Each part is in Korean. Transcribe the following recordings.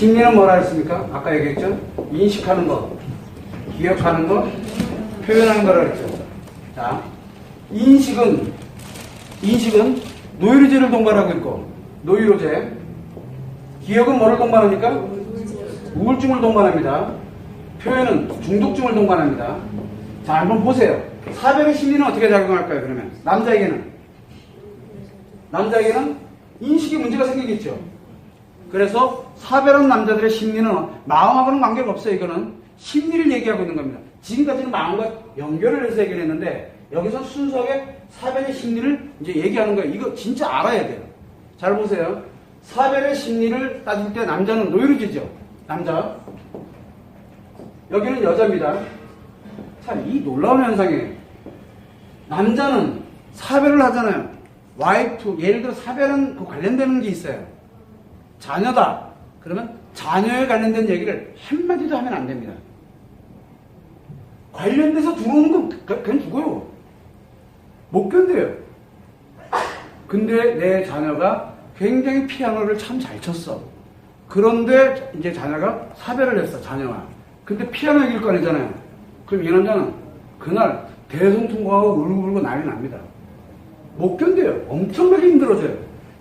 심리는 뭐라 했습니까? 아까 얘기했죠? 인식하는 것, 기억하는 것, 표현하는 거라 했죠. 자, 인식은 노이로제를 동반하고 있고, 노이로제. 기억은 뭐를 동반합니까? 우울증을 동반합니다. 표현은 중독증을 동반합니다. 자, 한번 보세요. 사별의 심리는 어떻게 작용할까요, 그러면? 남자에게는 인식에 문제가 생기겠죠. 그래서 사별한 남자들의 심리는 마음하고는 관계가 없어요. 이거는 심리를 얘기하고 있는 겁니다. 지금까지는 마음과 연결을 해서 얘기를 했는데 여기서 순수하게 사별의 심리를 이제 얘기하는 거예요. 이거 진짜 알아야 돼요. 잘 보세요. 사별의 심리를 따질 때 남자는 노이로제죠. 남자. 여기는 여자입니다. 참 이 놀라운 현상이에요. 남자는 사별을 하잖아요. 와이프, 예를 들어 사별은 그 관련되는 게 있어요. 자녀다. 그러면 자녀에 관련된 얘기를 한마디도 하면 안 됩니다. 관련돼서 들어오는 건 그냥 죽어요. 못 견뎌요. 근데 내 자녀가 굉장히 피아노를 참 잘 쳤어. 그런데 이제 자녀가 사별을 했어, 자녀와. 근데 피아노 얘기를 꺼내잖아요. 그럼 이 남자는 그날 대성통곡하고 울고 난리 납니다. 못 견뎌요. 엄청나게 힘들어져요.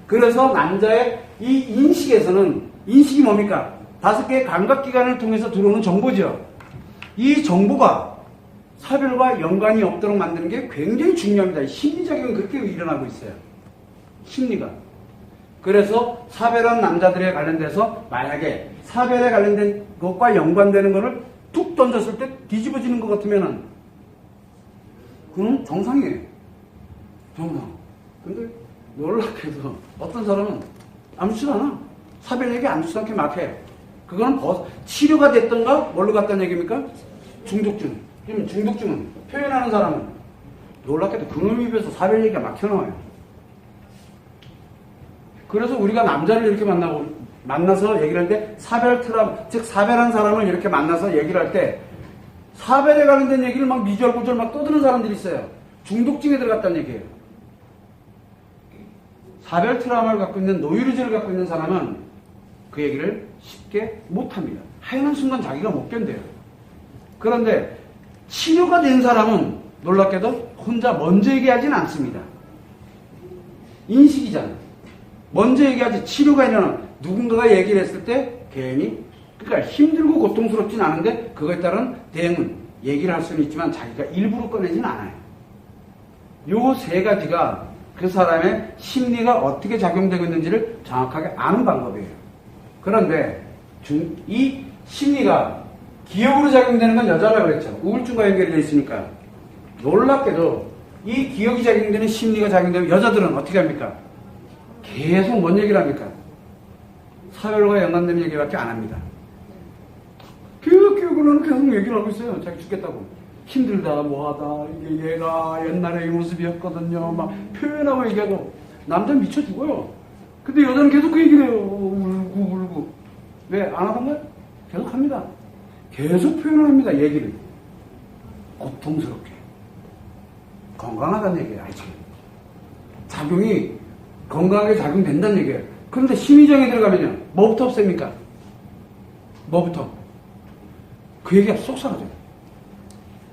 그래서 남자의 이 인식에서는, 인식이 뭡니까? 5개의 감각기관을 통해서 들어오는 정보죠. 이 정보가 사별과 연관이 없도록 만드는 게 굉장히 중요합니다. 심리작용이 그렇게 일어나고 있어요. 심리가. 그래서 사별한 남자들에 관련돼서 만약에 사별에 관련된 것과 연관되는 것을 툭 던졌을 때 뒤집어지는 것 같으면은 그건 정상이에요. 정상. 근데 놀랍게도 어떤 사람은 아무렇지도 않아. 사별 얘기 아무렇지도 않게 막 해. 그거는 치료가 됐던가 뭘로 갔다는 얘기입니까? 중독증. 그럼 중독증은 표현하는 사람은 놀랍게도 그놈 입에서 사별 얘기가 막 튀어나와요. 그래서 우리가 남자를 이렇게 만나서 얘기를 할 때 사별 트라우마, 즉 사별한 사람을 이렇게 만나서 얘기를 할 때 사별에 관련된 얘기를 막 미절고절 막 떠드는 사람들이 있어요. 중독증에 들어갔다는 얘기예요. 사별 트라우마를 갖고 있는 노이로제를 갖고 있는 사람은 그 얘기를 쉽게 못합니다. 하는 순간 자기가 못 견뎌요. 그런데 치료가 된 사람은 놀랍게도 혼자 먼저 얘기하지는 않습니다. 인식이잖아요. 먼저 얘기하지. 치료가 일어나 누군가가 얘기를 했을 때 괜히 그러니까 힘들고 고통스럽진 않은데 그거에 따른 대응은 얘기를 할 수는 있지만 자기가 일부러 꺼내지는 않아요. 요 세 가지가 그 사람의 심리가 어떻게 작용되고 있는지를 정확하게 아는 방법이에요. 그런데 이 심리가 기억으로 작용되는 건 여자라고 그랬죠. 우울증과 연결이 되어 있으니까. 놀랍게도 이 기억이 작용되는 심리가 작용되면 여자들은 어떻게 합니까? 계속 뭔 얘기를 합니까? 사별과 연관되는 얘기밖에 안 합니다. 기억으로는 계속 얘기를 하고 있어요. 자기 죽겠다고. 힘들다, 뭐하다, 이게 얘가 옛날에 이 모습이었거든요. 막 표현하고 얘기하고. 남자는 미쳐 죽어요. 근데 여자는 계속 그 얘기를 해요. 울고. 왜? 안 하던가요? 계속 합니다. 계속 표현을 합니다. 얘기를. 고통스럽게. 건강하다는 얘기예요. 알지? 작용이 건강하게 작용된다는 얘기예요. 그런데 심리적에 들어가면요. 뭐부터 없습니까? 뭐부터? 그 얘기가 쏙 사라져요.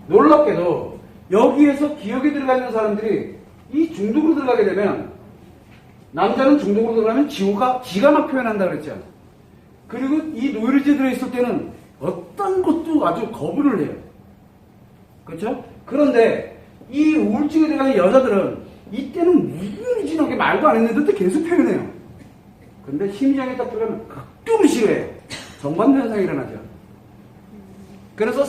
놀랍게도 여기에서 기억에 들어가 있는 사람들이 이 중독으로 들어가게 되면 남자는 중독으로 들어가면 지가 막 표현한다 그랬죠. 그리고 이 노이로제 들어있을 때는 어떤 것도 아주 거부를 해요. 그렇죠? 그런데 이 우울증에 들어가는 여자들은 이때는 무지무지하게 말도 안 했는데 계속 표현해요. 근데 심리학에 딱 들어가면 극도로 싫어해요. 정반대 현상이 일어나죠. 그래서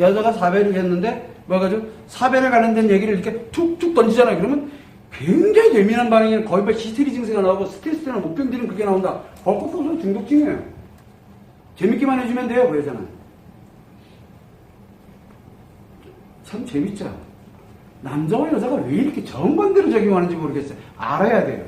여자가 사별을 했는데, 뭐가지고 사별에 관련된 얘기를 이렇게 툭툭 던지잖아요. 그러면 굉장히 예민한 반응이 거의 히스테리 증세가 나오고 스트레스 때문에 못 견디는 그게 나온다. 벚꽃 보면 중독증이에요. 재밌기만 해주면 돼요, 그 여자는. 참 재밌죠? 남자와 여자가 왜 이렇게 정반대로 작용하는지 모르겠어요. 알아야 돼요.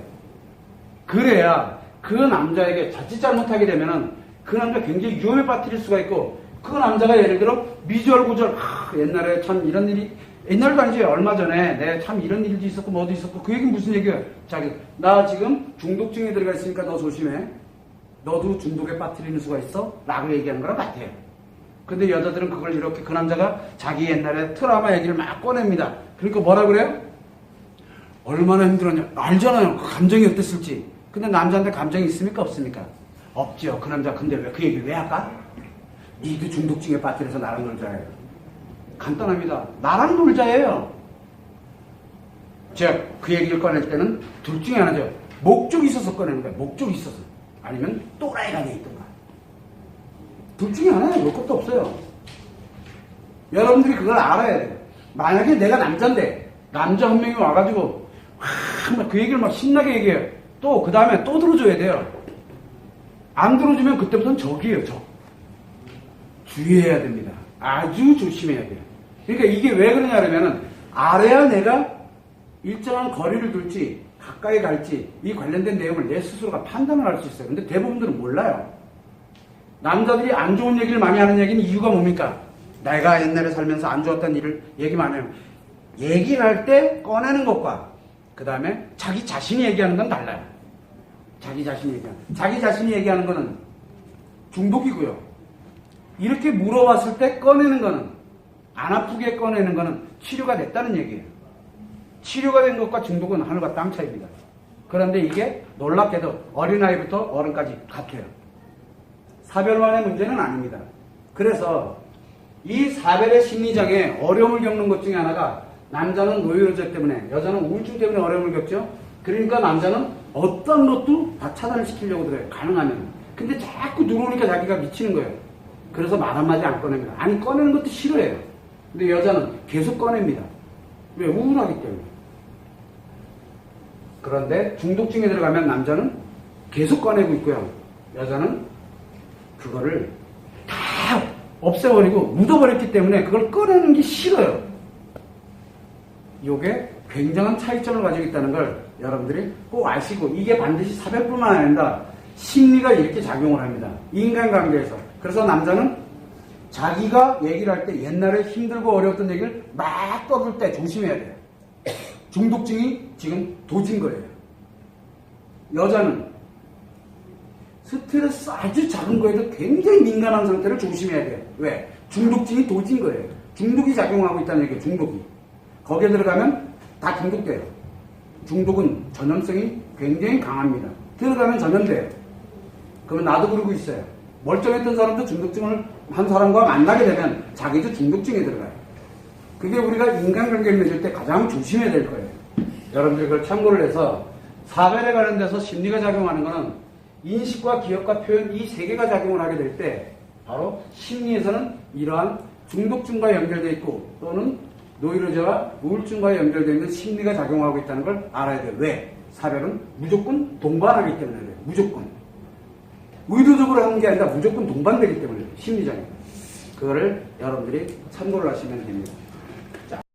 그래야 그 남자에게 자칫 잘못하게 되면은 그 남자 굉장히 위험에 빠뜨릴 수가 있고 그 남자가 예를 들어 미절고절 옛날에 참 이런 일이 옛날도 아니지 얼마 전에 내 참 이런 일도 있었고 뭐도 있었고 그 얘기는 무슨 얘기예요? 자기 나 지금 중독증에 들어가 있으니까 너 조심해. 너도 중독에 빠뜨리는 수가 있어? 라고 얘기하는 거랑 같아요. 근데 여자들은 그걸 이렇게 그 남자가 자기 옛날에 트라우마 얘기를 막 꺼냅니다. 그러니까 뭐라 그래요? 얼마나 힘들었냐. 알잖아요. 그 감정이 어땠을지. 근데 남자한테 감정이 있습니까? 없습니까? 없죠. 그 남자 근데 왜 그 얘기를 왜 할까? 니도 중독증에 빠뜨려서 나랑 놀자예요. 간단합니다. 나랑 놀자예요. 제가 그 얘기를 꺼낼 때는 둘 중에 하나죠. 목적이 있어서 꺼내는 거예요. 목적이 있어서. 아니면 또라이가 돼 있던가. 둘 중에 하나예요. 볼 것도 없어요. 여러분들이 그걸 알아야 돼요. 만약에 내가 남자인데 남자 한 명이 와가지고 막 그 얘기를 막 신나게 얘기해요. 또 그 다음에 또 들어줘야 돼요. 안 들어주면 그때부터는 적이에요. 적. 주의해야 됩니다. 아주 조심해야 돼요. 그러니까 이게 왜 그러냐 그러면은 알아야 내가 일정한 거리를 둘지 가까이 갈지 이 관련된 내용을 내 스스로가 판단을 할 수 있어요. 근데 대부분들은 몰라요. 남자들이 안 좋은 얘기를 많이 하는 얘기는 이유가 뭡니까? 내가 옛날에 살면서 안 좋았던 일을 얘기 많이 해요. 얘기를 할 때 꺼내는 것과 그 다음에 자기 자신이 얘기하는 건 달라요. 자기 자신이 얘기하는 거는 중독이고요. 이렇게 물어봤을 때 꺼내는 거는 안 아프게 꺼내는 거는 치료가 됐다는 얘기예요. 치료가 된 것과 중독은 하늘과 땅 차이입니다. 그런데 이게 놀랍게도 어린아이부터 어른까지 같아요. 사별만의 문제는 아닙니다. 그래서 이 사별의 심리장애 어려움을 겪는 것 중에 하나가 남자는 노이로제 때문에 여자는 우울증 때문에 어려움을 겪죠. 그러니까 남자는 어떤 것도 다 차단을 시키려고 들어요. 가능하면. 근데 자꾸 들어오니까 자기가 미치는 거예요. 그래서 말 한마디 안 꺼냅니다. 아니 꺼내는 것도 싫어해요. 근데 여자는 계속 꺼냅니다. 왜? 우울하기 때문에. 그런데 중독증에 들어가면 남자는 계속 꺼내고 있고요. 여자는 그거를 다 없애버리고 묻어버렸기 때문에 그걸 꺼내는 게 싫어요. 이게 굉장한 차이점을 가지고 있다는 걸 여러분들이 꼭 아시고 이게 반드시 사별뿐만 아니라 심리가 이렇게 작용을 합니다. 인간관계에서. 그래서 남자는 자기가 얘기를 할 때 옛날에 힘들고 어려웠던 얘기를 막 떠들 때 조심해야 돼요. 중독증이 지금 도진 거예요. 여자는 스트레스 아주 작은 거에도 굉장히 민감한 상태를 조심해야 돼요. 왜? 중독증이 도진 거예요. 중독이 작용하고 있다는 얘기예요. 중독이. 거기에 들어가면 다 중독돼요. 중독은 전염성이 굉장히 강합니다. 들어가면 전염돼요. 그러면 나도 그러고 있어요. 멀쩡했던 사람도 중독증을 한 사람과 만나게 되면 자기도 중독증에 들어가요. 그게 우리가 인간관계를 맺을 때 가장 조심해야 될 거예요. 여러분들이 그걸 참고를 해서 사별에 관련돼서 심리가 작용하는 것은 인식과 기억과 표현 이 세 개가 작용을 하게 될 때 바로 심리에서는 이러한 중독증과 연결되어 있고 또는 노이로제와 우울증과 연결되어 있는 심리가 작용하고 있다는 걸 알아야 돼요. 왜? 사별은 무조건 동반하기 때문에 그래요. 무조건. 의도적으로 하는 게 아니라 무조건 동반되기 때문에 심리적인. 그거를 여러분들이 참고를 하시면 됩니다.